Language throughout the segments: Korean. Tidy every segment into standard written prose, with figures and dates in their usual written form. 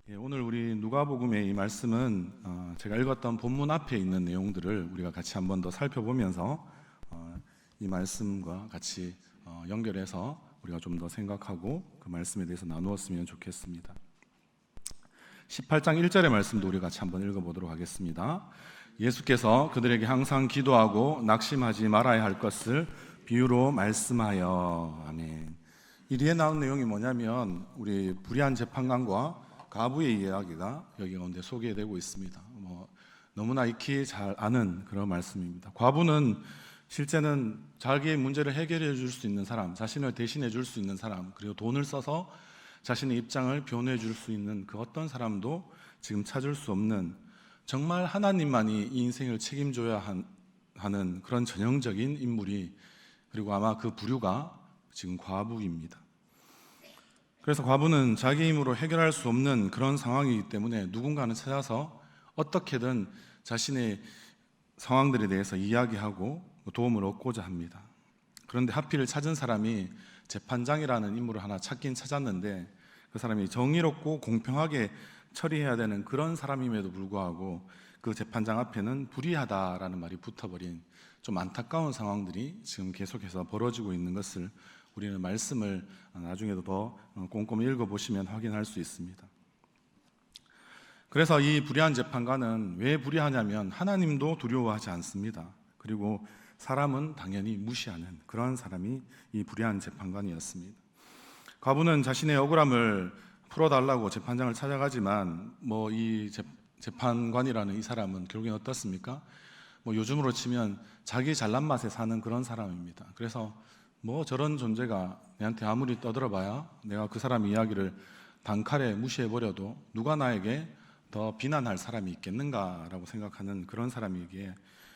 오늘 우리 누가복음의 이 말씀은 제가 읽었던 본문 앞에 있는 내용들을 우리가 같이 한번 더 살펴보면서 이 말씀과 같이 연결해서 우리가 좀 더 생각하고 그 말씀에 대해서 나누었으면 좋겠습니다. 18장 1절의 말씀도 우리 같이 한번 읽어보도록 하겠습니다. 예수께서 그들에게 항상 기도하고 낙심하지 말아야 할 것을 비유로 말씀하여. 아멘. 이 뒤에 나온 내용이 뭐냐면 우리 불의한 재판관과 과부의 이야기가 여기 가운데 소개되고 있습니다. 너무나 익히 잘 아는 그런 말씀입니다. 과부는 실제는 자기의 문제를 해결해 줄 수 있는 사람, 자신을 대신해 줄 수 있는 사람, 그리고 돈을 써서 자신의 입장을 변호해 줄 수 있는 그 어떤 사람도 지금 찾을 수 없는, 정말 하나님만이 이 인생을 책임져야 하는 그런 전형적인 인물이, 그리고 아마 그 부류가 지금 과부입니다. 그래서 과부는 자기 힘으로 해결할 수 없는 그런 상황이기 때문에 누군가는 찾아서 어떻게든 자신의 상황들에 대해서 이야기하고 도움을 얻고자 합니다. 그런데 하필 찾은 사람이 재판장이라는 인물을 하나 찾긴 찾았는데, 그 사람이 정의롭고 공평하게 처리해야 되는 그런 사람임에도 불구하고 그 재판장 앞에는 불의하다라는 말이 붙어버린 좀 안타까운 상황들이 지금 계속해서 벌어지고 있는 것을 우리는 말씀을 나중에도 더 꼼꼼히 읽어보시면 확인할 수 있습니다. 그래서 이 불의한 재판관은 왜 불의하냐면 하나님도 두려워하지 않습니다. 그리고 사람은 당연히 무시하는 그런 사람이 이 불의한 재판관이었습니다. 과부는 자신의 억울함을 풀어달라고 재판장을 찾아가지만 이 재판관이라는 이 사람은 결국엔 어떻습니까? 요즘으로 치면 자기 잘난 맛에 사는 그런 사람입니다. 그래서 저런 존재가 내한테 아무리 떠들어봐야 내가 그 사람 이야기를 단칼에 무시해버려도 누가 나에게 더 비난할 사람이 있겠는가라고 생각하는 그런 사람이기에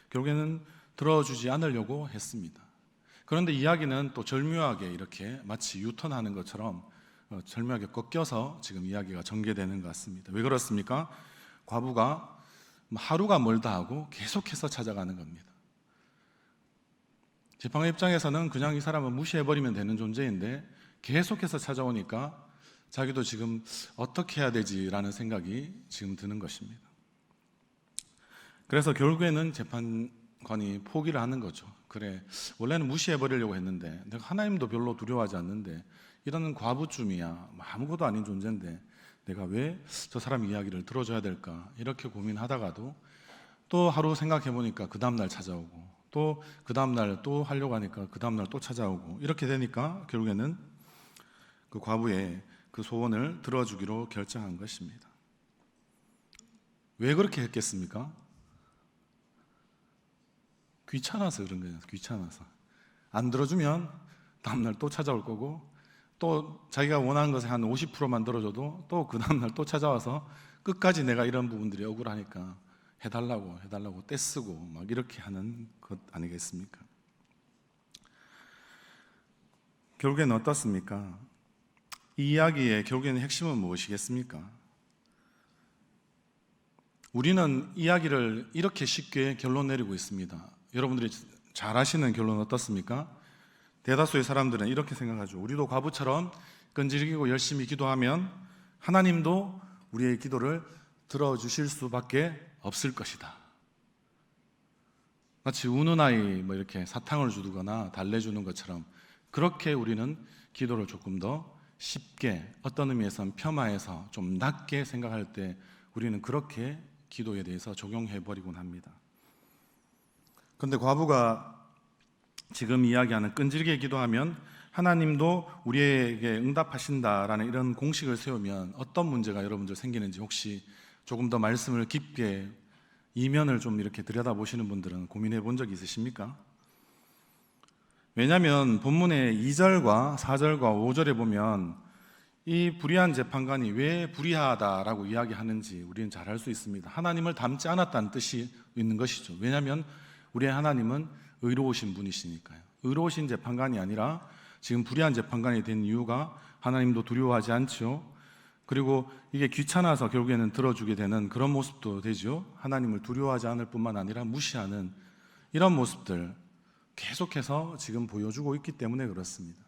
결국에는 들어주지 않으려고 했습니다. 그런데 이야기는 또 절묘하게 이렇게 마치 유턴하는 것처럼 절묘하게 꺾여서 지금 이야기가 전개되는 것 같습니다. 왜 그렇습니까? 과부가 하루가 멀다 하고 계속해서 찾아가는 겁니다. 재판관 입장에서는 그냥 이 사람을 무시해버리면 되는 존재인데 계속해서 찾아오니까 자기도 지금 어떻게 해야 되지라는 생각이 지금 드는 것입니다. 그래서 결국에는 재판관이 포기를 하는 거죠. 그래, 원래는 무시해버리려고 했는데 내가 하나님도 별로 두려워하지 않는데 이런 과부쯤이야, 아무것도 아닌 존재인데 내가 왜 저 사람 이야기를 들어줘야 될까, 이렇게 고민하다가도 또 하루 생각해보니까 그 다음날 찾아오고, 또 그 다음날 또 하려고 하니까 그 다음날 또 찾아오고, 이렇게 되니까 결국에는 그 과부의 그 소원을 들어주기로 결정한 것입니다. 왜 그렇게 했겠습니까? 귀찮아서 그런 거예요. 귀찮아서. 안 들어주면 다음날 또 찾아올 거고, 또 자기가 원하는 것의 한 50%만 들어줘도 또 그 다음날 또 찾아와서 끝까지 내가 이런 부분들이 억울하니까 해달라고 떼쓰고 막 이렇게 하는 것 아니겠습니까? 결국에는 어떻습니까? 이 이야기의 결국에는 핵심은 무엇이겠습니까? 우리는 이야기를 이렇게 쉽게 결론 내리고 있습니다. 여러분들이 잘 아시는 결론은 어떻습니까? 대다수의 사람들은 이렇게 생각하죠. 우리도 과부처럼 끈질기고 열심히 기도하면 하나님도 우리의 기도를 들어주실 수밖에 없을 것이다. 마치 우는 아이 이렇게 사탕을 주거나 달래주는 것처럼 그렇게 우리는 기도를 조금 더 쉽게, 어떤 의미에서는 폄하해서 좀 낮게 생각할 때 우리는 그렇게 기도에 대해서 적용해버리곤 합니다. 그런데 과부가 지금 이야기하는 끈질기게 기도하면 하나님도 우리에게 응답하신다라는 이런 공식을 세우면 어떤 문제가 여러분들 생기는지 혹시 조금 더 말씀을 깊게 이면을 좀 이렇게 들여다보시는 분들은 고민해 본 적 있으십니까? 왜냐하면 본문의 2절과 4절과 5절에 보면 이 불의한 재판관이 왜 불의하다라고 이야기하는지 우리는 잘 알 수 있습니다. 하나님을 닮지 않았다는 뜻이 있는 것이죠. 왜냐하면 우리의 하나님은 의로우신 분이시니까요. 의로우신 재판관이 아니라 지금 불의한 재판관이 된 이유가 하나님도 두려워하지 않죠. 그리고 이게 귀찮아서 결국에는 들어주게 되는 그런 모습도 되죠. 하나님을 두려워하지 않을 뿐만 아니라 무시하는 이런 모습들 계속해서 지금 보여주고 있기 때문에 그렇습니다.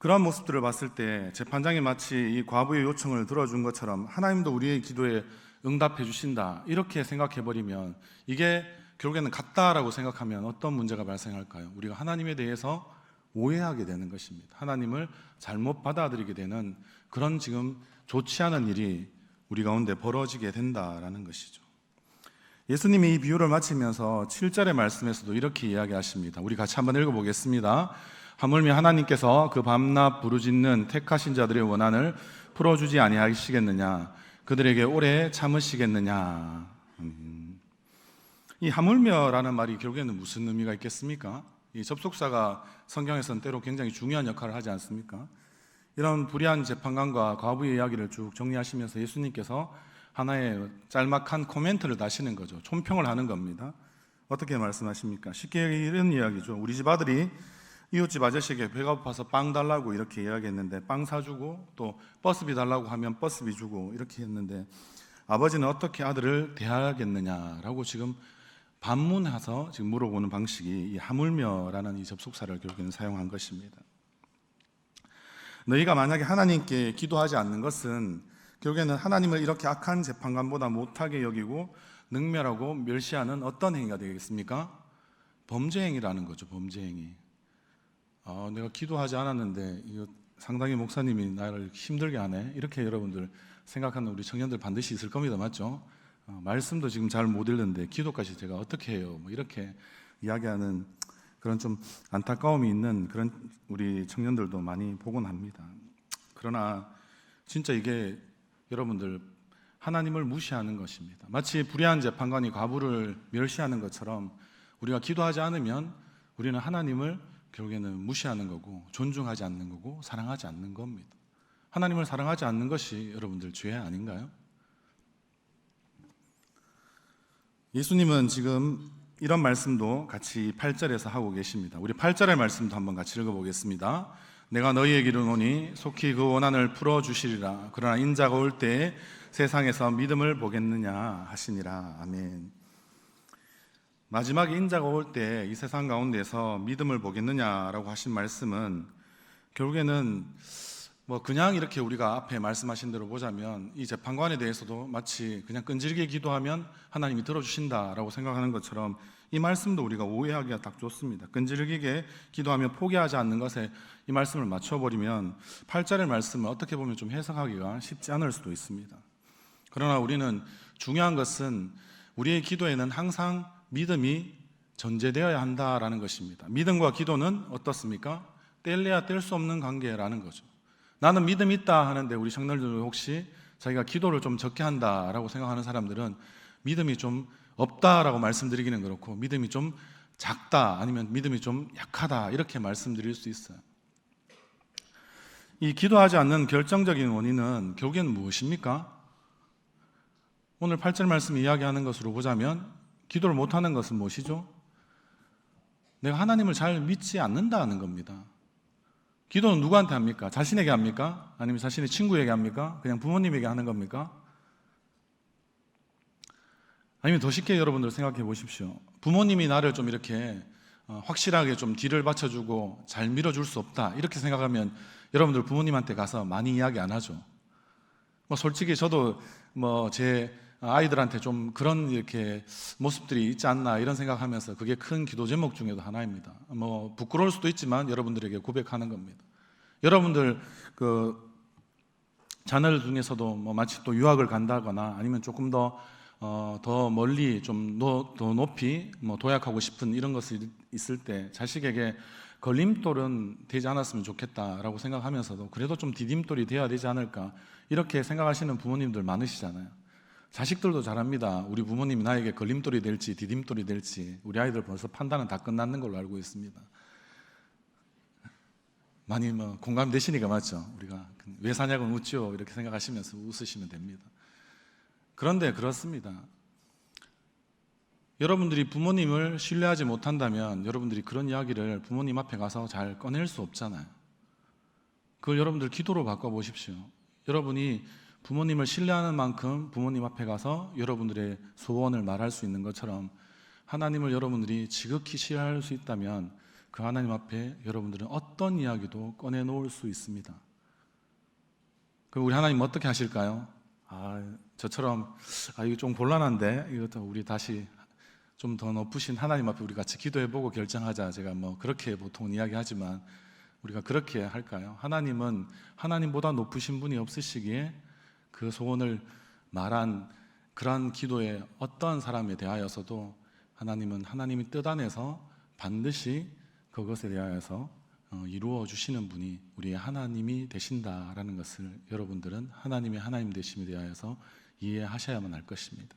그러한 모습들을 봤을 때 재판장이 마치 이 과부의 요청을 들어준 것처럼 하나님도 우리의 기도에 응답해 주신다 이렇게 생각해 버리면, 이게 결국에는 같다라고 생각하면 어떤 문제가 발생할까요? 우리가 하나님에 대해서 오해하게 되는 것입니다. 하나님을 잘못 받아들이게 되는 그런 지금 좋지 않은 일이 우리 가운데 벌어지게 된다라는 것이죠. 예수님이 이 비유를 마치면서 7절의 말씀에서도 이렇게 이야기하십니다. 우리 같이 한번 읽어보겠습니다. 하물며 하나님께서 그 밤낮 부르짖는 택하신 자들의 원한을 풀어주지 아니하시겠느냐, 그들에게 오래 참으시겠느냐. 이 하물며라는 말이 결국에는 무슨 의미가 있겠습니까? 이 접속사가 성경에서는 때로 굉장히 중요한 역할을 하지 않습니까? 이런 불의한 재판관과 과부의 이야기를 쭉 정리하시면서 예수님께서 하나의 짤막한 코멘트를 다시는 거죠. 촌평을 하는 겁니다. 어떻게 말씀하십니까? 쉽게 이런 이야기죠. 우리 집 아들이 이웃집 아저씨에게 배가 고파서 빵 달라고 이렇게 이야기했는데 빵 사주고, 또 버스비 달라고 하면 버스비 주고 이렇게 했는데, 아버지는 어떻게 아들을 대하겠느냐라고 지금 반문해서 지금 물어보는 방식이 이 하물며라는 이 접속사를 결국에는 사용한 것입니다. 너희가 만약에 하나님께 기도하지 않는 것은 결국에는 하나님을 이렇게 악한 재판관보다 못하게 여기고 능멸하고 멸시하는 어떤 행위가 되겠습니까? 범죄 행위라는 거죠. 범죄 행위. 내가 기도하지 않았는데 이거 상당히 목사님이 나를 힘들게 하네, 이렇게 여러분들 생각하는 우리 청년들 반드시 있을 겁니다. 맞죠? 말씀도 지금 잘 못 읽는데 기도까지 제가 어떻게 해요? 뭐 이렇게 이야기하는 그런 좀 안타까움이 있는 그런 우리 청년들도 많이 보곤 합니다. 그러나 진짜 이게 여러분들 하나님을 무시하는 것입니다. 마치 불의한 재판관이 과부를 멸시하는 것처럼 우리가 기도하지 않으면 우리는 하나님을 결국에는 무시하는 거고, 존중하지 않는 거고, 사랑하지 않는 겁니다. 하나님을 사랑하지 않는 것이 여러분들 죄 아닌가요? 예수님은 지금 이런 말씀도 같이 8절에서 하고 계십니다. 우리 8절의 말씀도 한번 같이 읽어보겠습니다. 내가 너희에게 이르노니 속히 그 원한을 풀어주시리라. 그러나 인자가 올 때에 세상에서 믿음을 보겠느냐 하시니라. 아멘. 마지막에 인자가 올 때 이 세상 가운데서 믿음을 보겠느냐라고 하신 말씀은 결국에는 그냥 이렇게 우리가 앞에 말씀하신 대로 보자면 이 재판관에 대해서도 마치 그냥 끈질기게 기도하면 하나님이 들어주신다라고 생각하는 것처럼 이 말씀도 우리가 오해하기가 딱 좋습니다. 끈질기게 기도하며 포기하지 않는 것에 이 말씀을 맞춰버리면 8절의 말씀을 어떻게 보면 좀 해석하기가 쉽지 않을 수도 있습니다. 그러나 우리는 중요한 것은 우리의 기도에는 항상 믿음이 전제되어야 한다라는 것입니다. 믿음과 기도는 어떻습니까? 뗄래야 뗄 수 없는 관계라는 거죠. 나는 믿음이 있다 하는데 우리 청년들 혹시 자기가 기도를 좀 적게 한다라고 생각하는 사람들은 믿음이 좀 없다라고 말씀드리기는 그렇고, 믿음이 좀 작다 아니면 믿음이 좀 약하다 이렇게 말씀드릴 수 있어요. 이 기도하지 않는 결정적인 원인은 결국에는 무엇입니까? 오늘 8절 말씀 이야기하는 것으로 보자면 기도를 못하는 것은 무엇이죠? 내가 하나님을 잘 믿지 않는다는 겁니다. 기도는 누구한테 합니까? 자신에게 합니까? 아니면 자신의 친구에게 합니까? 그냥 부모님에게 하는 겁니까? 아니면 더 쉽게 여러분들 생각해 보십시오. 부모님이 나를 좀 이렇게 확실하게 좀 뒤를 받쳐주고 잘 밀어줄 수 없다 이렇게 생각하면 여러분들 부모님한테 가서 많이 이야기 안 하죠. 솔직히 저도 제 아이들한테 좀 그런 이렇게 모습들이 있지 않나 이런 생각하면서 그게 큰 기도 제목 중에도 하나입니다. 부끄러울 수도 있지만 여러분들에게 고백하는 겁니다. 여러분들 그 자녀들 중에서도 마치 또 유학을 간다거나 아니면 조금 더 멀리 좀 더 높이 도약하고 싶은 이런 것이 있을 때 자식에게 걸림돌은 되지 않았으면 좋겠다라고 생각하면서도 그래도 좀 디딤돌이 되어야 되지 않을까 이렇게 생각하시는 부모님들 많으시잖아요. 자식들도 잘합니다. 우리 부모님이 나에게 걸림돌이 될지 디딤돌이 될지 우리 아이들 벌써 판단은 다 끝났는 걸로 알고 있습니다. 많이 공감되시니까 맞죠? 우리가 왜 사냐고는 웃죠 이렇게 생각하시면서 웃으시면 됩니다. 그런데 그렇습니다. 여러분들이 부모님을 신뢰하지 못한다면 여러분들이 그런 이야기를 부모님 앞에 가서 잘 꺼낼 수 없잖아요. 그걸 여러분들 기도로 바꿔보십시오. 여러분이 부모님을 신뢰하는 만큼 부모님 앞에 가서 여러분들의 소원을 말할 수 있는 것처럼 하나님을 여러분들이 지극히 신뢰할 수 있다면 그 하나님 앞에 여러분들은 어떤 이야기도 꺼내놓을 수 있습니다. 그럼 우리 하나님 어떻게 하실까요? 저처럼 이거 좀 곤란한데 이것도 우리 다시 좀 더 높으신 하나님 앞에 우리 같이 기도해보고 결정하자. 제가 그렇게 보통 이야기하지만 우리가 그렇게 할까요? 하나님은 하나님보다 높으신 분이 없으시기에 그 소원을 말한 그러한 기도에 어떠한 사람에 대하여서도 하나님은 하나님이 뜻 안에서 반드시 그것에 대하여서 이루어 주시는 분이 우리의 하나님이 되신다라는 것을 여러분들은 하나님의 하나님 되심에 대하여서 이해하셔야만 할 것입니다.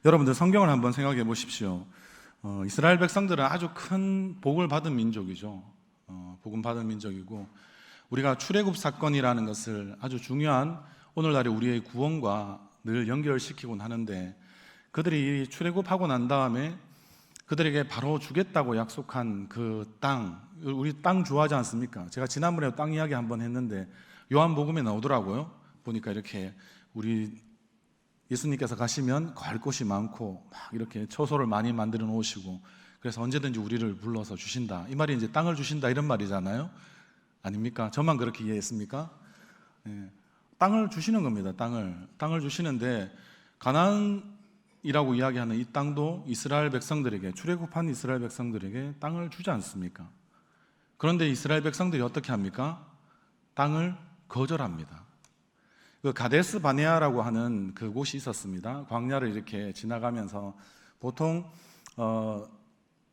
여러분들 성경을 한번 생각해 보십시오. 이스라엘 백성들은 아주 큰 복을 받은 민족이죠. 복음 받은 민족이고 우리가 출애굽 사건이라는 것을 아주 중요한 오늘날의 우리의 구원과 늘 연결시키곤 하는데 그들이 출애굽하고 난 다음에 그들에게 바로 주겠다고 약속한 그 땅, 우리 땅 좋아하지 않습니까? 제가 지난번에 땅 이야기 한번 했는데 요한복음에 나오더라고요. 보니까 이렇게 우리 예수님께서 가시면 갈 곳이 많고 막 이렇게 처소를 많이 만들어 놓으시고 그래서 언제든지 우리를 불러서 주신다. 이 말이 이제 땅을 주신다 이런 말이잖아요. 아닙니까? 저만 그렇게 이해했습니까? 땅을 주시는 겁니다. 땅을 주시는데 가나안이라고 이야기하는 이 땅도 이스라엘 백성들에게 출애굽한 이스라엘 백성들에게 땅을 주지 않습니까? 그런데 이스라엘 백성들이 어떻게 합니까? 땅을 거절합니다. 그 가데스 바네아라고 하는 그 곳이 있었습니다. 광야를 이렇게 지나가면서 보통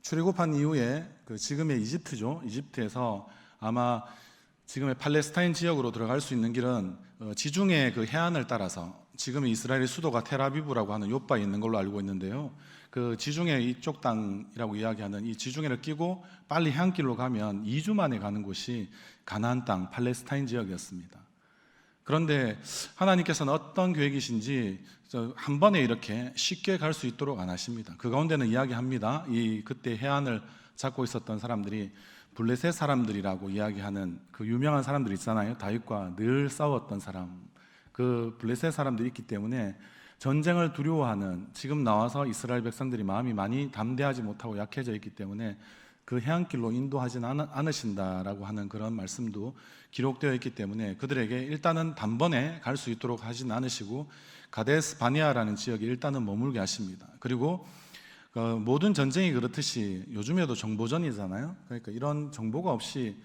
출애굽한 이후에 그 지금의 이집트죠. 이집트에서 아마 지금의 팔레스타인 지역으로 들어갈 수 있는 길은 지중해 그 해안을 따라서 지금의 이스라엘의 수도가 텔아비브라고 하는 요바에 있는 걸로 알고 있는데요. 그 지중해 이쪽 땅이라고 이야기하는 이 지중해를 끼고 빨리 해안길로 가면 2주 만에 가는 곳이 가나안 땅 팔레스타인 지역이었습니다. 그런데 하나님께서는 어떤 계획이신지 한 번에 이렇게 쉽게 갈 수 있도록 안 하십니다. 그 가운데는 이야기합니다. 그때 해안을 잡고 있었던 사람들이 블레셋 사람들이라고 이야기하는 그 유명한 사람들 있잖아요. 다윗과 늘 싸웠던 사람. 그 블레셋 사람들이 있기 때문에 전쟁을 두려워하는 지금 나와서 이스라엘 백성들이 마음이 많이 담대하지 못하고 약해져 있기 때문에 그 해안길로 인도하지는 않으신다라고 하는 그런 말씀도 기록되어 있기 때문에 그들에게 일단은 단번에 갈 수 있도록 하진 않으시고 가데스 바네아라는 지역에 일단은 머물게 하십니다. 그리고 모든 전쟁이 그렇듯이 요즘에도 정보전이잖아요. 그러니까 이런 정보가 없이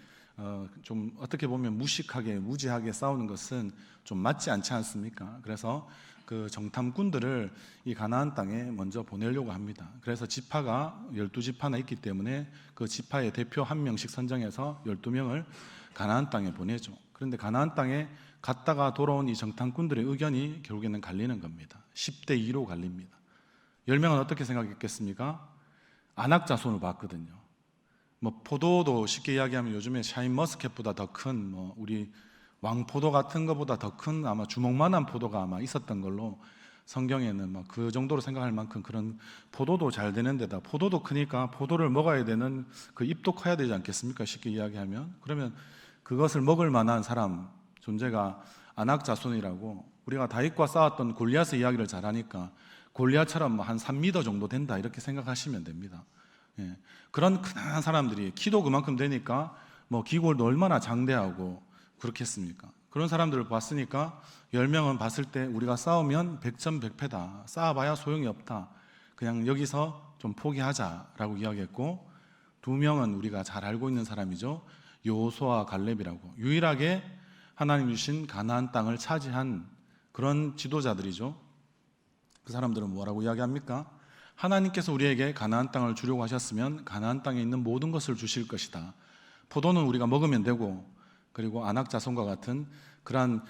좀 어떻게 보면 무식하게 무지하게 싸우는 것은 좀 맞지 않지 않습니까? 그래서 그 정탐꾼들을 이 가나안 땅에 먼저 보내려고 합니다. 그래서 지파가 12지파나 있기 때문에 그 지파의 대표 한 명씩 선정해서 12명을 가나안 땅에 보내죠. 그런데 가나안 땅에 갔다가 돌아온 이 정탐꾼들의 의견이 결국에는 갈리는 겁니다. 10대 2로 갈립니다. 10명은 어떻게 생각했겠습니까? 안악자손을 봤거든요. 포도도 쉽게 이야기하면 요즘에 샤인머스켓보다 더 큰 우리 왕포도 같은 것보다 더 큰 아마 주먹만한 포도가 아마 있었던 걸로 성경에는 그 정도로 생각할 만큼 그런 포도도 잘 되는 데다 포도도 크니까 포도를 먹어야 되는 그 잎도 커야 되지 않겠습니까? 쉽게 이야기하면 그러면 그것을 먹을 만한 사람 존재가 안악자손이라고 우리가 다윗과 싸웠던 골리앗의 이야기를 잘 하니까 골리앗처럼 한 3m 정도 된다 이렇게 생각하시면 됩니다. 그런 큰 사람들이 키도 그만큼 되니까 기골도 얼마나 장대하고 그렇겠습니까? 그런 사람들을 봤으니까 10명은 봤을 때 우리가 싸우면 100점 100패다. 싸워봐야 소용이 없다. 그냥 여기서 좀 포기하자라고 이야기했고 2명은 우리가 잘 알고 있는 사람이죠. 여호수아와 갈렙이라고 유일하게 하나님 주신 가나안 땅을 차지한 그런 지도자들이죠. 그 사람들은 뭐라고 이야기합니까? 하나님께서 우리에게 가나안 땅을 주려고 하셨으면 가나안 땅에 있는 모든 것을 주실 것이다. 포도는 우리가 먹으면 되고 그리고 안악자손과 같은 그러한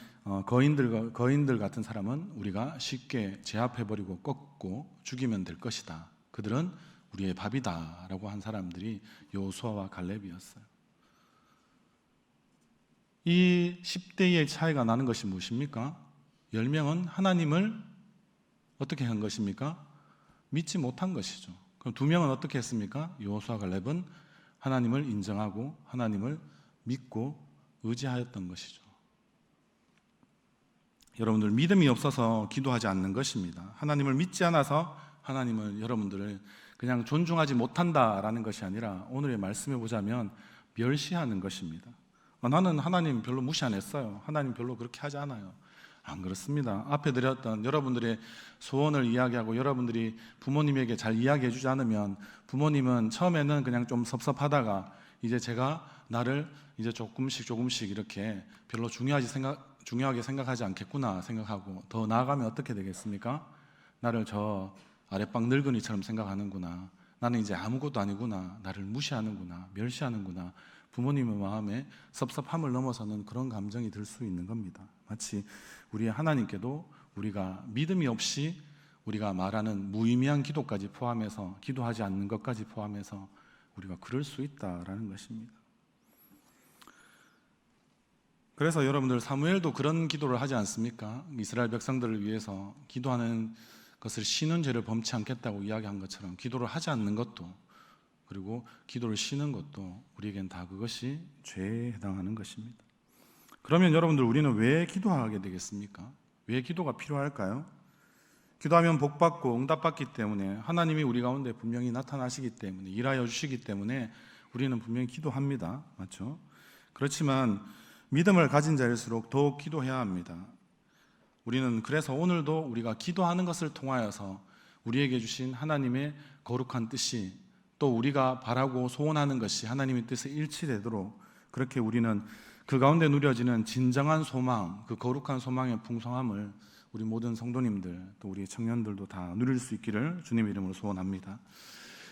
거인들 같은 사람은 우리가 쉽게 제압해버리고 꺾고 죽이면 될 것이다. 그들은 우리의 밥이다 라고 한 사람들이 여호수아와 갈렙이었어요. 이 10대의 차이가 나는 것이 무엇입니까? 10명은 하나님을 어떻게 한 것입니까? 믿지 못한 것이죠. 그럼 2명은 어떻게 했습니까? 여호수아 갈렙은 하나님을 인정하고 하나님을 믿고 의지하였던 것이죠. 여러분들 믿음이 없어서 기도하지 않는 것입니다. 하나님을 믿지 않아서 하나님을 여러분들을 그냥 존중하지 못한다라는 것이 아니라 오늘의 말씀에 보자면 멸시하는 것입니다. 나는 하나님 별로 무시 안 했어요. 하나님 별로 그렇게 하지 않아요. 안 그렇습니다. 앞에 드렸던 여러분들의 소원을 이야기하고 여러분들이 부모님에게 잘 이야기해 주지 않으면 부모님은 처음에는 그냥 좀 섭섭하다가 이제 제가 나를 이제 조금씩 이렇게 별로 중요하게 생각하지 않겠구나 생각하고 더 나아가면 어떻게 되겠습니까? 나를 저 아랫방 늙은이처럼 생각하는구나. 나는 이제 아무것도 아니구나. 나를 무시하는구나. 멸시하는구나. 부모님의 마음에 섭섭함을 넘어서는 그런 감정이 들 수 있는 겁니다. 마치 우리 하나님께도 우리가 믿음이 없이 우리가 말하는 무의미한 기도까지 포함해서 기도하지 않는 것까지 포함해서 우리가 그럴 수 있다라는 것입니다. 그래서 여러분들 사무엘도 그런 기도를 하지 않습니까? 이스라엘 백성들을 위해서 기도하는 것을 쉬는 죄를 범치 않겠다고 이야기한 것처럼 기도를 하지 않는 것도 그리고 기도를 쉬는 것도 우리에겐 다 그것이 죄에 해당하는 것입니다. 그러면 여러분들 우리는 왜 기도하게 되겠습니까? 왜 기도가 필요할까요? 기도하면 복받고 응답받기 때문에 하나님이 우리 가운데 분명히 나타나시기 때문에 일하여 주시기 때문에 우리는 분명히 기도합니다. 맞죠? 그렇지만 믿음을 가진 자일수록 더욱 기도해야 합니다. 우리는 그래서 오늘도 우리가 기도하는 것을 통하여서 우리에게 주신 하나님의 거룩한 뜻이 또 우리가 바라고 소원하는 것이 하나님의 뜻에 일치되도록 그렇게 우리는 그 가운데 누려지는 진정한 소망, 그 거룩한 소망의 풍성함을 우리 모든 성도님들 또 우리 청년들도 다 누릴 수 있기를 주님의 이름으로 소원합니다.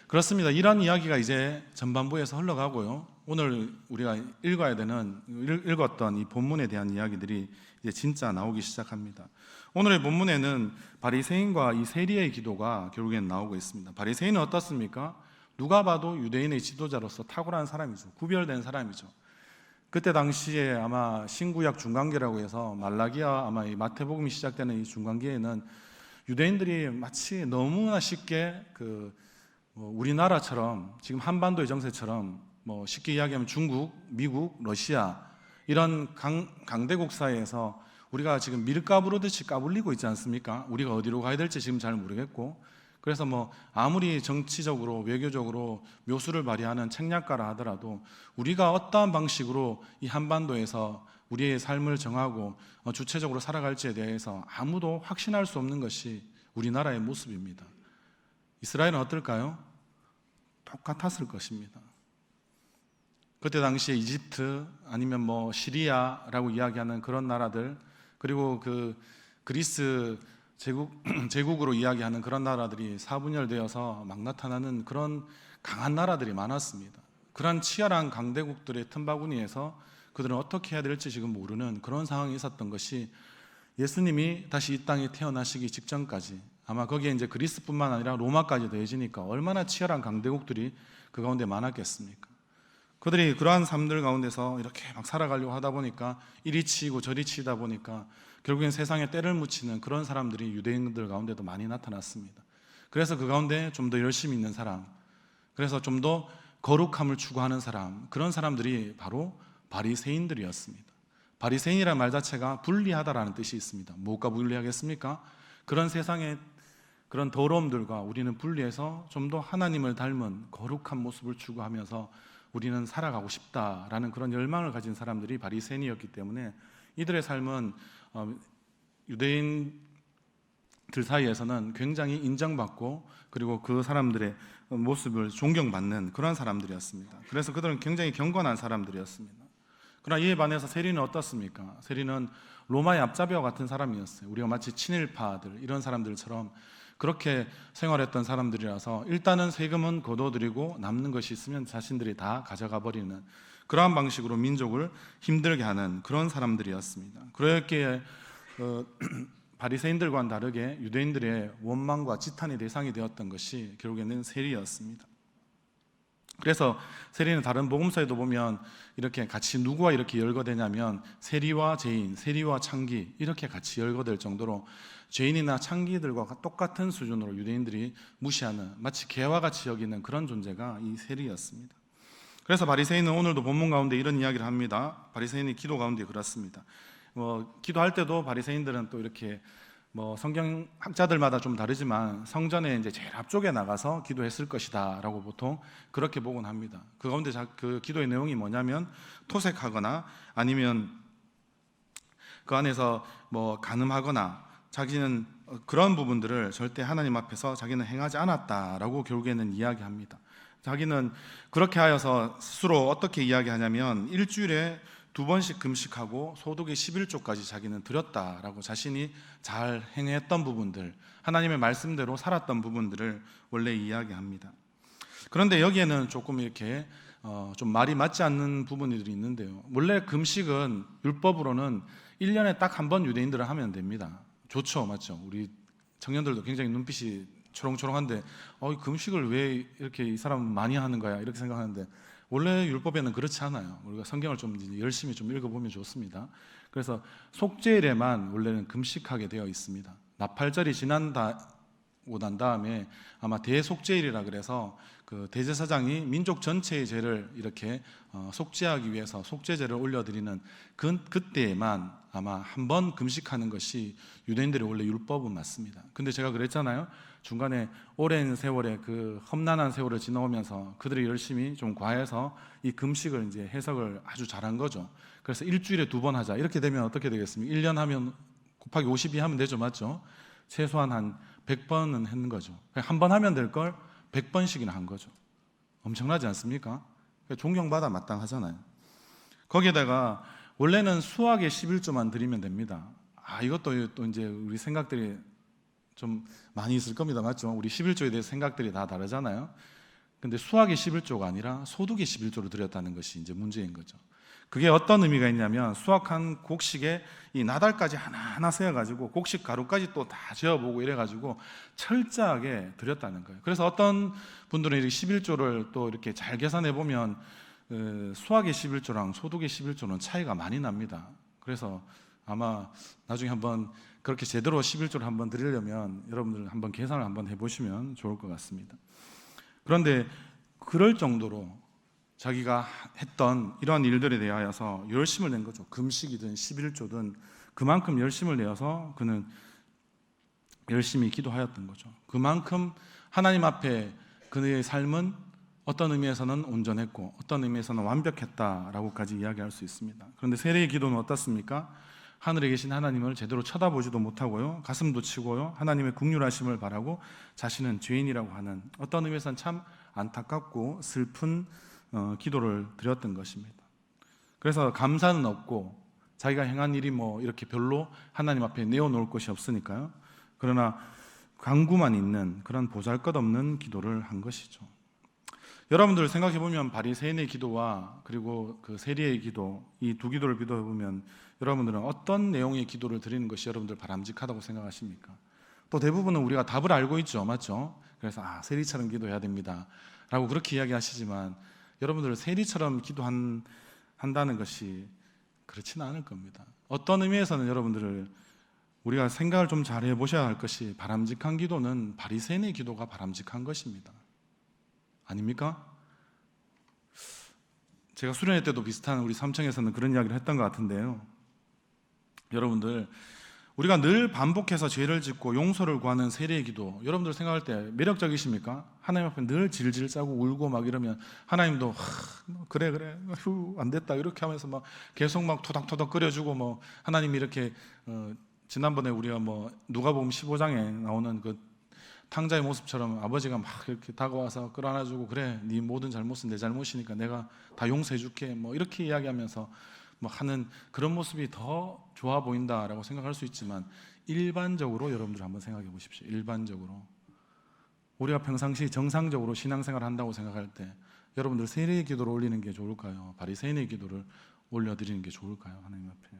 그렇습니다. 이런 이야기가 이제 전반부에서 흘러가고요. 오늘 우리가 읽었던 이 본문에 대한 이야기들이 이제 진짜 나오기 시작합니다. 오늘의 본문에는 바리새인과 이 세리의 기도가 결국엔 나오고 있습니다. 바리새인은 어떻습니까? 누가 봐도 유대인의 지도자로서 탁월한 사람이죠. 구별된 사람이죠. 그때 당시에 아마 신구약 중간기라고 해서 말라기와 아마 이 마태복음이 시작되는 이 중간기에는 유대인들이 마치 너무나 쉽게 우리나라처럼 지금 한반도의 정세처럼 쉽게 이야기하면 중국, 미국, 러시아 이런 강대국 사이에서 우리가 지금 밀가부르듯이 까불리고 있지 않습니까? 우리가 어디로 가야 될지 지금 잘 모르겠고 그래서 아무리 정치적으로 외교적으로 묘수를 발휘하는 책략가라 하더라도 우리가 어떠한 방식으로 이 한반도에서 우리의 삶을 정하고 주체적으로 살아갈지에 대해서 아무도 확신할 수 없는 것이 우리나라의 모습입니다. 이스라엘은 어떨까요? 똑같았을 것입니다. 그때 당시에 이집트 아니면 시리아라고 이야기하는 그런 나라들 그리고 그 그리스 제국으로 이야기하는 그런 나라들이 사분열되어서 막 나타나는 그런 강한 나라들이 많았습니다. 그런 치열한 강대국들의 틈바구니에서 그들은 어떻게 해야 될지 지금 모르는 그런 상황이 있었던 것이 예수님이 다시 이 땅에 태어나시기 직전까지 아마 거기에 이제 그리스뿐만 아니라 로마까지 더해지니까 얼마나 치열한 강대국들이 그 가운데 많았겠습니까? 그들이 그러한 삶들 가운데서 이렇게 막 살아가려고 하다 보니까 이리 치이고 저리 치다 보니까 결국엔 세상에 때를 묻히는 그런 사람들이 유대인들 가운데도 많이 나타났습니다. 그래서 그 가운데 좀 더 열심히 있는 사람, 그래서 좀 더 거룩함을 추구하는 사람, 그런 사람들이 바로 바리새인들이었습니다. 바리새인이라는 말 자체가 불리하다라는 뜻이 있습니다. 무엇과 분리하겠습니까? 그런 세상의 그런 더러움들과 우리는 분리해서 좀 더 하나님을 닮은 거룩한 모습을 추구하면서 우리는 살아가고 싶다라는 그런 열망을 가진 사람들이 바리새인이었기 때문에 이들의 삶은 유대인들 사이에서는 굉장히 인정받고 그리고 그 사람들의 모습을 존경받는 그런 사람들이었습니다. 그래서 그들은 굉장히 경건한 사람들이었습니다. 그러나 이에 반해서 세리는 어떻습니까? 세리는 로마의 앞잡이와 같은 사람이었어요. 우리가 마치 친일파들 이런 사람들처럼 그렇게 생활했던 사람들이라서 일단은 세금은 거둬들이고 남는 것이 있으면 자신들이 다 가져가 버리는 그러한 방식으로 민족을 힘들게 하는 그런 사람들이었습니다. 그렇기에 바리새인들과는 다르게 유대인들의 원망과 지탄의 대상이 되었던 것이 결국에는 세리였습니다. 그래서 세리는 다른 복음서에도 보면 이렇게 같이 누구와 이렇게 열거되냐면 세리와 죄인, 세리와 창기 이렇게 같이 열거될 정도로 죄인이나 창기들과 똑같은 수준으로 유대인들이 무시하는 마치 개와 같이 여기는 그런 존재가 이 세리였습니다. 그래서 바리새인은 오늘도 본문 가운데 이런 이야기를 합니다. 바리새인이 기도 가운데 그렇습니다. 기도할 때도 바리새인들은 또 이렇게 뭐 성경 학자들마다 좀 다르지만 성전에 이제 제일 앞쪽에 나가서 기도했을 것이다라고 보통 그렇게 보곤 합니다. 그 가운데 그 기도의 내용이 뭐냐면 토색하거나 아니면 그 안에서 뭐 간음하거나 자기는 그런 부분들을 절대 하나님 앞에서 자기는 행하지 않았다라고 결국에는 이야기합니다. 자기는 그렇게 하여서 스스로 어떻게 이야기하냐면 일주일에 2번씩 금식하고 소득의 11조까지 자기는 드렸다라고 자신이 잘 행했던 부분들, 하나님의 말씀대로 살았던 부분들을 원래 이야기합니다. 그런데 여기에는 조금 이렇게 좀 말이 맞지 않는 부분들이 있는데요. 원래 금식은 율법으로는 1년에 딱 한 번 유대인들은 하면 됩니다. 좋죠, 맞죠? 우리 청년들도 굉장히 눈빛이 초롱초롱한데 금식을 왜 이렇게 이 사람 많이 하는 거야 이렇게 생각하는데 원래 율법에는 그렇지 않아요. 우리가 성경을 좀 열심히 좀 읽어보면 좋습니다. 그래서 속죄일에만 원래는 금식하게 되어 있습니다. 나팔절이 지나고 난 다음에 아마 대속죄일이라 그래서 그 대제사장이 민족 전체의 죄를 이렇게 속죄하기 위해서 속죄제를 올려드리는 그때에만 아마 한 번 금식하는 것이 유대인들의 원래 율법은 맞습니다. 근데 제가 그랬잖아요. 중간에 오랜 세월에 그 험난한 세월을 지나오면서 그들이 열심히 좀 과해서 이 금식을 이제 해석을 아주 잘한 거죠. 그래서 일주일에 2번 하자. 이렇게 되면 어떻게 되겠습니까? 1년 하면 곱하기 52 하면 되죠. 맞죠? 최소한 한 100번은 했는 거죠. 한 번 하면 될 걸 100번씩이나 한 거죠. 엄청나지 않습니까? 존경받아 마땅하잖아요. 거기에다가 원래는 수학의 11조만 드리면 됩니다. 이것도 또 이제 우리 생각들이 좀 많이 있을 겁니다. 맞죠? 우리 11조에 대해서 생각들이 다 다르잖아요. 근데 수학의 11조가 아니라 소득의 11조를 드렸다는 것이 이제 문제인 거죠. 그게 어떤 의미가 있냐면 수확한 곡식에 이 나달까지 하나하나 세어가지고 곡식 가루까지 또 다 재어보고 이래가지고 철저하게 드렸다는 거예요. 그래서 어떤 분들은 이렇게 11조를 또 이렇게 잘 계산해 보면 수학의 11조랑 소득의 11조는 차이가 많이 납니다. 그래서 아마 나중에 한번 그렇게 제대로 11조를 한번 드리려면 여러분들 한번 계산을 한번 해보시면 좋을 것 같습니다. 그런데 그럴 정도로 자기가 했던 이러한 일들에 대하여서 열심을 낸 거죠. 금식이든 11조든 그만큼 열심을 내어서 그는 열심히 기도하였던 거죠. 그만큼 하나님 앞에 그의 삶은 어떤 의미에서는 온전했고 어떤 의미에서는 완벽했다라고까지 이야기할 수 있습니다. 그런데 세례의 기도는 어떻습니까? 하늘에 계신 하나님을 제대로 쳐다보지도 못하고요, 가슴도 치고요, 하나님의 긍휼하심을 바라고 자신은 죄인이라고 하는 어떤 의미에서는 참 안타깝고 슬픈 기도를 드렸던 것입니다. 그래서 감사는 없고 자기가 행한 일이 뭐 이렇게 별로 하나님 앞에 내어놓을 것이 없으니까요. 그러나 간구만 있는 그런 보잘것없는 기도를 한 것이죠. 여러분들 생각해 보면 바리새인의 기도와 그리고 그 세리의 기도, 이 두 기도를 비교해 보면 여러분들은 어떤 내용의 기도를 드리는 것이 여러분들 바람직하다고 생각하십니까? 또 대부분은 우리가 답을 알고 있죠, 맞죠? 그래서 세리처럼 기도해야 됩니다라고 그렇게 이야기하시지만 여러분들 세리처럼 기도한다는 것이 그렇지는 않을 겁니다. 어떤 의미에서는 여러분들을 우리가 생각을 좀 잘 해보셔야 할 것이 바람직한 기도는 바리새인의 기도가 바람직한 것입니다. 아닙니까? 제가 수련회 때도 비슷한 우리 삼청에서는 그런 이야기를 했던 것 같은데요. 여러분들 우리가 늘 반복해서 죄를 짓고 용서를 구하는 세례의 기도 여러분들 생각할 때 매력적이십니까? 하나님 앞에 늘 질질 짜고 울고 막 이러면 하나님도 그래 안 됐다 이렇게 하면서 막 계속 막 토닥토닥 끓여주고 뭐 하나님이 이렇게 지난번에 우리가 뭐 누가복음 15장에 나오는 그 탕자의 모습처럼 아버지가 막 이렇게 다가와서 끌어안아주고 그래 네 모든 잘못은 내 잘못이니까 내가 다 용서해 줄게 뭐 이렇게 이야기하면서 뭐 하는 그런 모습이 더 좋아 보인다라고 생각할 수 있지만 일반적으로 여러분들 한번 생각해 보십시오. 일반적으로 우리가 평상시 정상적으로 신앙생활을 한다고 생각할 때 여러분들 세례의 기도를 올리는 게 좋을까요? 바리새인의 기도를 올려드리는 게 좋을까요? 하나님 앞에.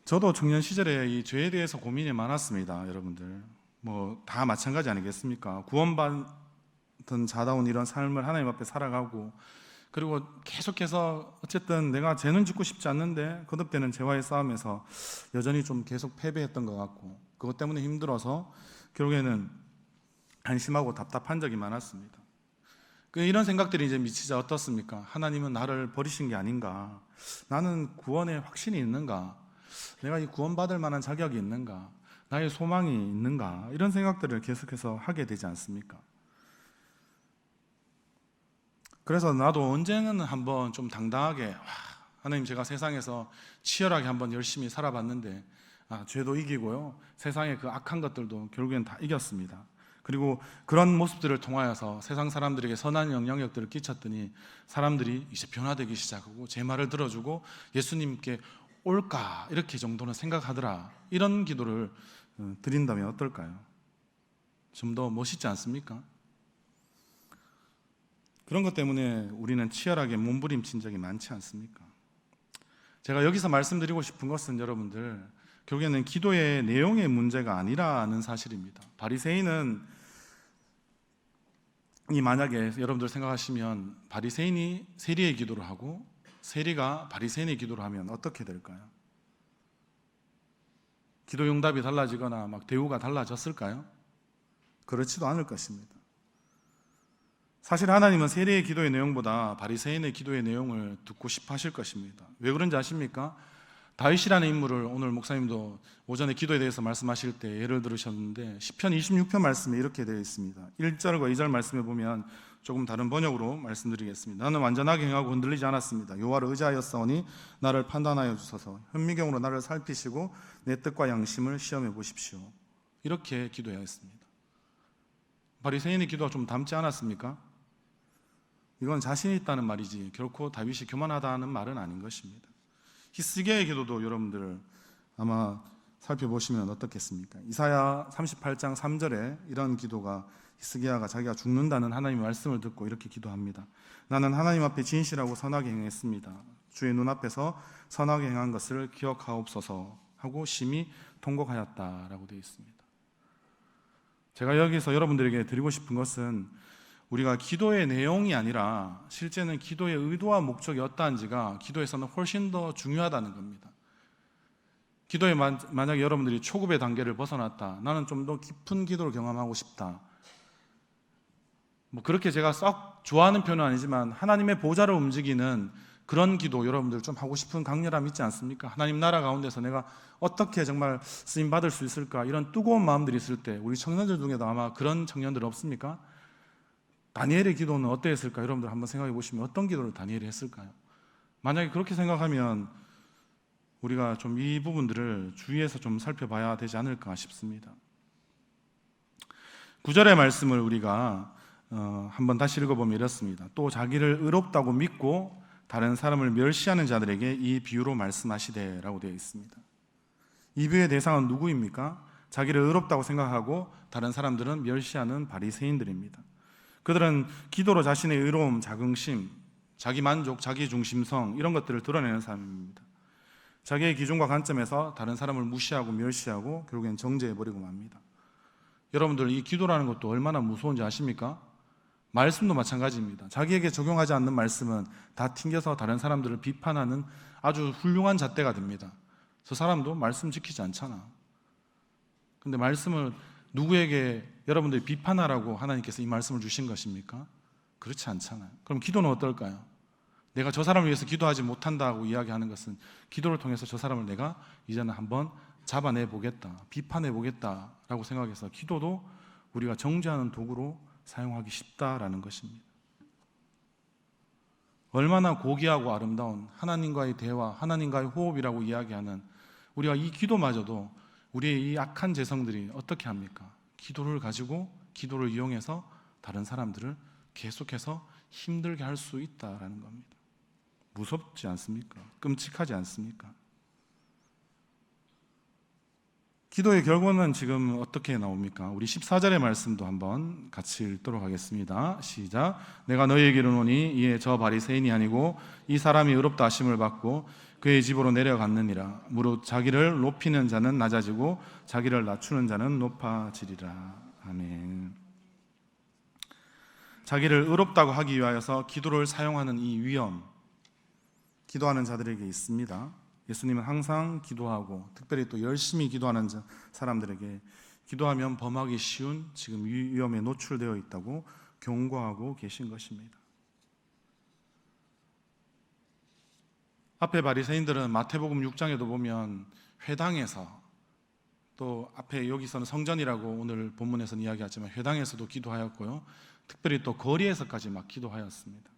저도 청년 시절에 이 죄에 대해서 고민이 많았습니다. 여러분들 뭐 다 마찬가지 아니겠습니까? 구원받은 자다운 이런 삶을 하나님 앞에 살아가고 그리고 계속해서 어쨌든 내가 죄는 짓고 싶지 않는데 거듭되는 죄와의 싸움에서 여전히 좀 계속 패배했던 것 같고 그것 때문에 힘들어서 결국에는 한심하고 답답한 적이 많았습니다. 이런 생각들이 이제 미치자 어떻습니까? 하나님은 나를 버리신 게 아닌가? 나는 구원에 확신이 있는가? 내가 이 구원받을 만한 자격이 있는가? 나의 소망이 있는가? 이런 생각들을 계속해서 하게 되지 않습니까? 그래서 나도 언제는 한번 좀 당당하게 하나님, 제가 세상에서 치열하게 한번 열심히 살아봤는데 죄도 이기고요, 세상의 그 악한 것들도 결국엔 다 이겼습니다. 그리고 그런 모습들을 통하여서 세상 사람들에게 선한 영향력들을 끼쳤더니 사람들이 이제 변화되기 시작하고 제 말을 들어주고 예수님께 올까 이렇게 정도는 생각하더라. 이런 기도를 드린다면 어떨까요? 좀 더 멋있지 않습니까? 그런 것 때문에 우리는 치열하게 몸부림친 적이 많지 않습니까? 제가 여기서 말씀드리고 싶은 것은 여러분들, 결국에는 기도의 내용의 문제가 아니라는 사실입니다. 바리새인은 만약에 여러분들 생각하시면 바리새인이 세리의 기도를 하고 세리가 바리새인의 기도를 하면 어떻게 될까요? 기도 응답이 달라지거나 막 대우가 달라졌을까요? 그렇지도 않을 것입니다. 사실 하나님은 세리의 기도의 내용보다 바리새인의 기도의 내용을 듣고 싶어 하실 것입니다. 왜 그런지 아십니까? 다윗이라는 인물을 오늘 목사님도 오전에 기도에 대해서 말씀하실 때 예를 들으셨는데 시편 26편 말씀에 이렇게 되어 있습니다. 1절과 2절 말씀에 보면 조금 다른 번역으로 말씀드리겠습니다. 나는 완전하게 행하고 흔들리지 않았습니다. 여호와를 의지하였사오니 나를 판단하여 주소서. 현미경으로 나를 살피시고 내 뜻과 양심을 시험해 보십시오. 이렇게 기도하였습니다. 바리새인의 기도가 좀 닮지 않았습니까? 이건 자신 있다는 말이지 결코 다윗이 교만하다는 말은 아닌 것입니다. 히스기야의 기도도 여러분들 아마 살펴보시면 어떻겠습니까? 이사야 38장 3절에 이런 기도가, 히스기야가 자기가 죽는다는 하나님의 말씀을 듣고 이렇게 기도합니다. 나는 하나님 앞에 진실하고 선하게 행했습니다. 주의 눈앞에서 선하게 행한 것을 기억하옵소서 하고 심히 통곡하였다라고 되어 있습니다. 제가 여기서 여러분들에게 드리고 싶은 것은 우리가 기도의 내용이 아니라 실제는 기도의 의도와 목적이 어떠한지가 기도에서는 훨씬 더 중요하다는 겁니다. 기도에 만약에 여러분들이 초급의 단계를 벗어났다, 나는 좀 더 깊은 기도를 경험하고 싶다, 그렇게 제가 썩 좋아하는 편은 아니지만 하나님의 보좌를 움직이는 그런 기도 여러분들 좀 하고 싶은 강렬함 있지 않습니까? 하나님 나라 가운데서 내가 어떻게 정말 쓰임 받을 수 있을까, 이런 뜨거운 마음들이 있을 때 우리 청년들 중에도 아마 그런 청년들 없습니까? 다니엘의 기도는 어떠했을까? 여러분들 한번 생각해 보시면 어떤 기도를 다니엘이 했을까요? 만약에 그렇게 생각하면 우리가 좀 이 부분들을 주의해서 좀 살펴봐야 되지 않을까 싶습니다. 9절의 말씀을 우리가 한번 다시 읽어보면 이렇습니다. 또 자기를 의롭다고 믿고 다른 사람을 멸시하는 자들에게 이 비유로 말씀하시되 라고 되어 있습니다. 이 비유의 대상은 누구입니까? 자기를 의롭다고 생각하고 다른 사람들은 멸시하는 바리새인들입니다. 그들은 기도로 자신의 의로움, 자긍심, 자기 만족, 자기 중심성 이런 것들을 드러내는 사람입니다. 자기의 기준과 관점에서 다른 사람을 무시하고 멸시하고 결국엔 정죄해버리고 맙니다. 여러분들 이 기도라는 것도 얼마나 무서운지 아십니까? 말씀도 마찬가지입니다. 자기에게 적용하지 않는 말씀은 다 튕겨서 다른 사람들을 비판하는 아주 훌륭한 잣대가 됩니다. 저 사람도 말씀 지키지 않잖아. 근데 말씀을 누구에게 여러분들이 비판하라고 하나님께서 이 말씀을 주신 것입니까? 그렇지 않잖아요. 그럼 기도는 어떨까요? 내가 저 사람을 위해서 기도하지 못한다고 이야기하는 것은 기도를 통해서 저 사람을 내가 이제는 한번 잡아내 보겠다, 비판해 보겠다라고 생각해서 기도도 우리가 정죄하는 도구로 사용하기 쉽다라는 것입니다. 얼마나 고귀하고 아름다운 하나님과의 대화, 하나님과의 호흡이라고 이야기하는 우리가 이 기도마저도 우리의 이 악한 재성들이 어떻게 합니까? 기도를 가지고 기도를 이용해서 다른 사람들을 계속해서 힘들게 할 수 있다라는 겁니다. 무섭지 않습니까? 끔찍하지 않습니까? 기도의 결과는 지금 어떻게 나옵니까? 우리 14절의 말씀도 한번 같이 읽도록 하겠습니다. 시작. 내가 너희에게 이르노니 이에 저 바리새인이 아니고 이 사람이 의롭다 하심을 받고 그의 집으로 내려갔느니라. 무릇 자기를 높이는 자는 낮아지고 자기를 낮추는 자는 높아지리라. 아멘. 자기를 의롭다고 하기 위하여서 기도를 사용하는 이 위험, 기도하는 자들에게 있습니다. 예수님은 항상 기도하고 특별히 또 열심히 기도하는 사람들에게 기도하면 범하기 쉬운 지금 위험에 노출되어 있다고 경고하고 계신 것입니다. 앞에 바리새인들은 마태복음 6장에도 보면 회당에서, 또 앞에 여기서는 성전이라고 오늘 본문에서는 이야기하지만 회당에서도 기도하였고요, 특별히 또 거리에서까지 막 기도하였습니다.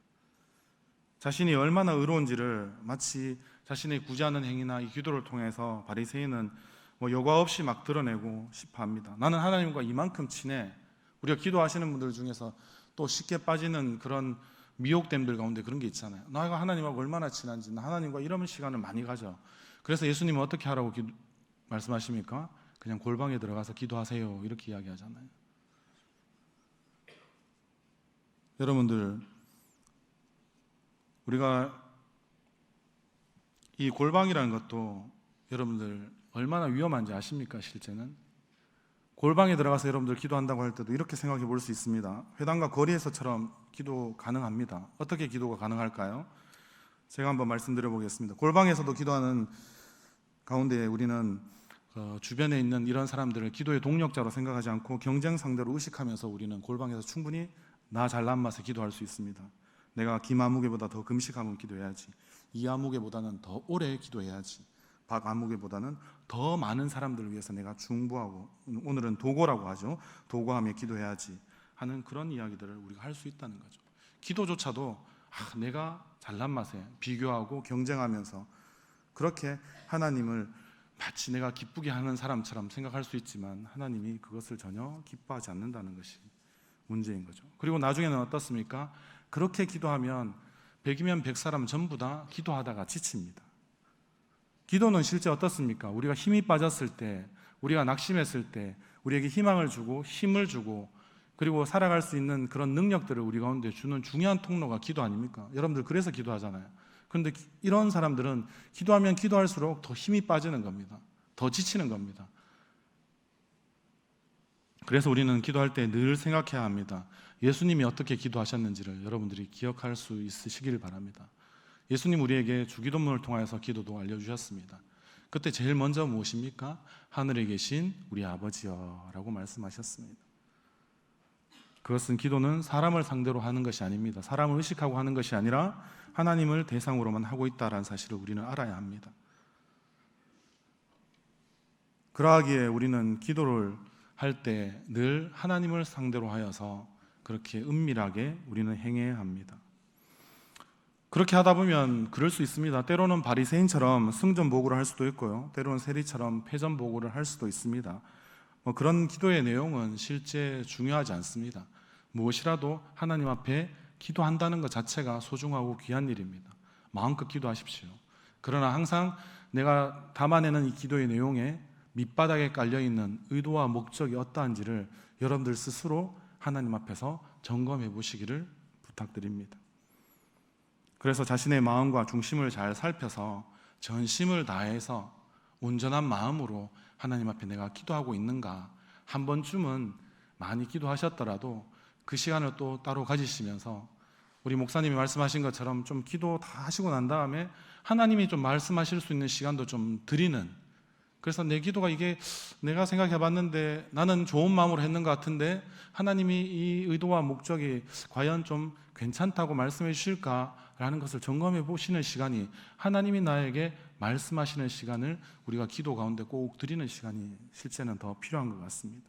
자신이 얼마나 의로운지를 마치 자신의 구제하는 행위나 이 기도를 통해서 바리새인은 여과 없이 막 드러내고 싶어 합니다. 나는 하나님과 이만큼 친해. 우리가 기도하시는 분들 중에서 또 쉽게 빠지는 그런 미혹됨들 가운데 그런 게 있잖아요. 나가 하나님하고 얼마나 친한지, 나 하나님과 이런 시간을 많이 가져. 그래서 예수님은 어떻게 하라고 말씀하십니까? 그냥 골방에 들어가서 기도하세요, 이렇게 이야기하잖아요. 여러분들, 우리가 이 골방이라는 것도 여러분들 얼마나 위험한지 아십니까? 실제는 골방에 들어가서 여러분들 기도한다고 할 때도 이렇게 생각해 볼 수 있습니다. 회당과 거리에서처럼 기도 가능합니다. 어떻게 기도가 가능할까요? 제가 한번 말씀드려 보겠습니다. 골방에서도 기도하는 가운데 우리는 주변에 있는 이런 사람들을 기도의 동력자로 생각하지 않고 경쟁 상대로 의식하면서 우리는 골방에서 충분히 나 잘난 맛에 기도할 수 있습니다. 내가 김아무개보다 더 금식하면 기도해야지, 이아무개보다는 더 오래 기도해야지, 박아무개보다는 더 많은 사람들을 위해서 내가 중보하고, 오늘은 도고라고 하죠, 도고하며 기도해야지 하는 그런 이야기들을 우리가 할 수 있다는 거죠. 기도조차도 내가 잘난 맛에 비교하고 경쟁하면서 그렇게 하나님을 마치 내가 기쁘게 하는 사람처럼 생각할 수 있지만 하나님이 그것을 전혀 기뻐하지 않는다는 것이 문제인 거죠. 그리고 나중에는 어떻습니까? 그렇게 기도하면 100이면 100사람 전부 다 기도하다가 지칩니다. 기도는 실제 어떻습니까? 우리가 힘이 빠졌을 때, 우리가 낙심했을 때 우리에게 희망을 주고 힘을 주고 그리고 살아갈 수 있는 그런 능력들을 우리 가운데 주는 중요한 통로가 기도 아닙니까? 여러분들 그래서 기도하잖아요. 그런데 이런 사람들은 기도하면 기도할수록 더 힘이 빠지는 겁니다. 더 지치는 겁니다. 그래서 우리는 기도할 때 늘 생각해야 합니다. 예수님이 어떻게 기도하셨는지를 여러분들이 기억할 수 있으시길 바랍니다. 예수님 우리에게 주기도문을 통해서 기도도 알려주셨습니다. 그때 제일 먼저 무엇입니까? 하늘에 계신 우리 아버지여 라고 말씀하셨습니다. 그것은 기도는 사람을 상대로 하는 것이 아닙니다. 사람을 의식하고 하는 것이 아니라 하나님을 대상으로만 하고 있다는 사실을 우리는 알아야 합니다. 그러하기에 우리는 기도를 할 때 늘 하나님을 상대로 하여서 그렇게 은밀하게 우리는 행해야 합니다. 그렇게 하다 보면 그럴 수 있습니다. 때로는 바리새인처럼 승전보고를 할 수도 있고요, 때로는 세리처럼 패전보고를 할 수도 있습니다. 그런 기도의 내용은 실제 중요하지 않습니다. 무엇이라도 하나님 앞에 기도한다는 것 자체가 소중하고 귀한 일입니다. 마음껏 기도하십시오. 그러나 항상 내가 담아내는 이 기도의 내용에 밑바닥에 깔려있는 의도와 목적이 어떠한지를 여러분들 스스로 하나님 앞에서 점검해 보시기를 부탁드립니다. 그래서 자신의 마음과 중심을 잘 살펴서 전심을 다해서 온전한 마음으로 하나님 앞에 내가 기도하고 있는가, 한 번쯤은 많이 기도하셨더라도 그 시간을 또 따로 가지시면서 우리 목사님이 말씀하신 것처럼 좀 기도 다 하시고 난 다음에 하나님이 좀 말씀하실 수 있는 시간도 좀 드리는, 그래서 내 기도가 이게 내가 생각해 봤는데 나는 좋은 마음으로 했는 것 같은데 하나님이 이 의도와 목적이 과연 좀 괜찮다고 말씀해 주실까라는 것을 점검해 보시는 시간이, 하나님이 나에게 말씀하시는 시간을 우리가 기도 가운데 꼭 드리는 시간이 실제는 더 필요한 것 같습니다.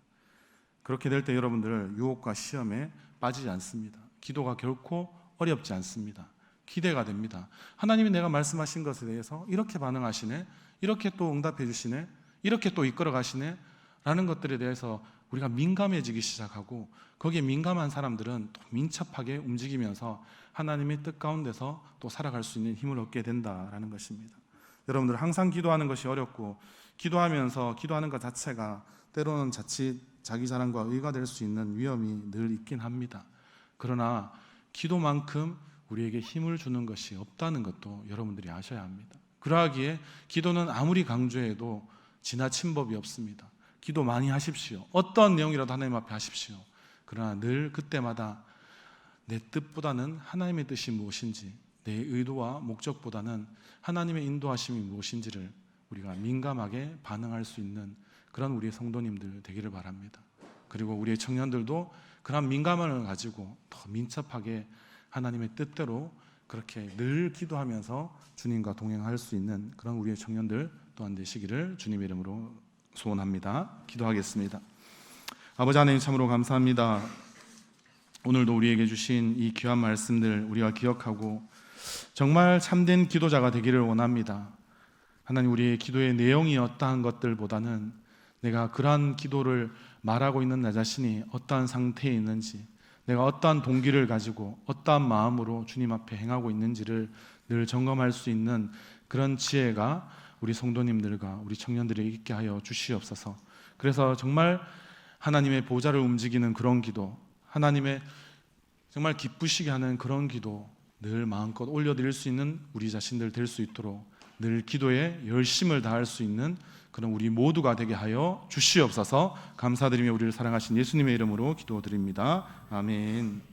그렇게 될 때 여러분들 유혹과 시험에 빠지지 않습니다. 기도가 결코 어렵지 않습니다. 기대가 됩니다. 하나님이 내가 말씀하신 것에 대해서 이렇게 반응하시네, 이렇게 또 응답해 주시네, 이렇게 또 이끌어 가시네 라는 것들에 대해서 우리가 민감해지기 시작하고, 거기에 민감한 사람들은 또 민첩하게 움직이면서 하나님의 뜻 가운데서 또 살아갈 수 있는 힘을 얻게 된다라는 것입니다. 여러분들 항상 기도하는 것이 어렵고, 기도하면서 기도하는 것 자체가 때로는 자칫 자기 자랑과 의가 될 수 있는 위험이 늘 있긴 합니다. 그러나 기도만큼 우리에게 힘을 주는 것이 없다는 것도 여러분들이 아셔야 합니다. 그러하기에 기도는 아무리 강조해도 지나친 법이 없습니다. 기도 많이 하십시오. 어떤 내용이라도 하나님 앞에 하십시오. 그러나 늘 그때마다 내 뜻보다는 하나님의 뜻이 무엇인지, 내 의도와 목적보다는 하나님의 인도하심이 무엇인지를 우리가 민감하게 반응할 수 있는 그런 우리의 성도님들 되기를 바랍니다. 그리고 우리의 청년들도 그런 민감함을 가지고 더 민첩하게 하나님의 뜻대로 그렇게 늘 기도하면서 주님과 동행할 수 있는 그런 우리의 청년들 또 또한 되시기를 주님의 이름으로 소원합니다. 기도하겠습니다. 아버지 하나님 참으로 감사합니다. 오늘도 우리에게 주신 이 귀한 말씀들 우리가 기억하고 정말 참된 기도자가 되기를 원합니다. 하나님, 우리의 기도의 내용이 어떠한 것들보다는 내가 그러한 기도를 말하고 있는 나 자신이 어떠한 상태에 있는지, 내가 어떠한 동기를 가지고 어떠한 마음으로 주님 앞에 행하고 있는지를 늘 점검할 수 있는 그런 지혜가 우리 성도님들과 우리 청년들에게 있게 하여 주시옵소서. 그래서 정말 하나님의 보좌를 움직이는 그런 기도, 하나님의 정말 기쁘시게 하는 그런 기도 늘 마음껏 올려드릴 수 있는 우리 자신들 될 수 있도록 늘 기도에 열심을 다할 수 있는 그런 우리 모두가 되게 하여 주시옵소서. 감사드리며 우리를 사랑하신 예수님의 이름으로 기도드립니다. 아멘.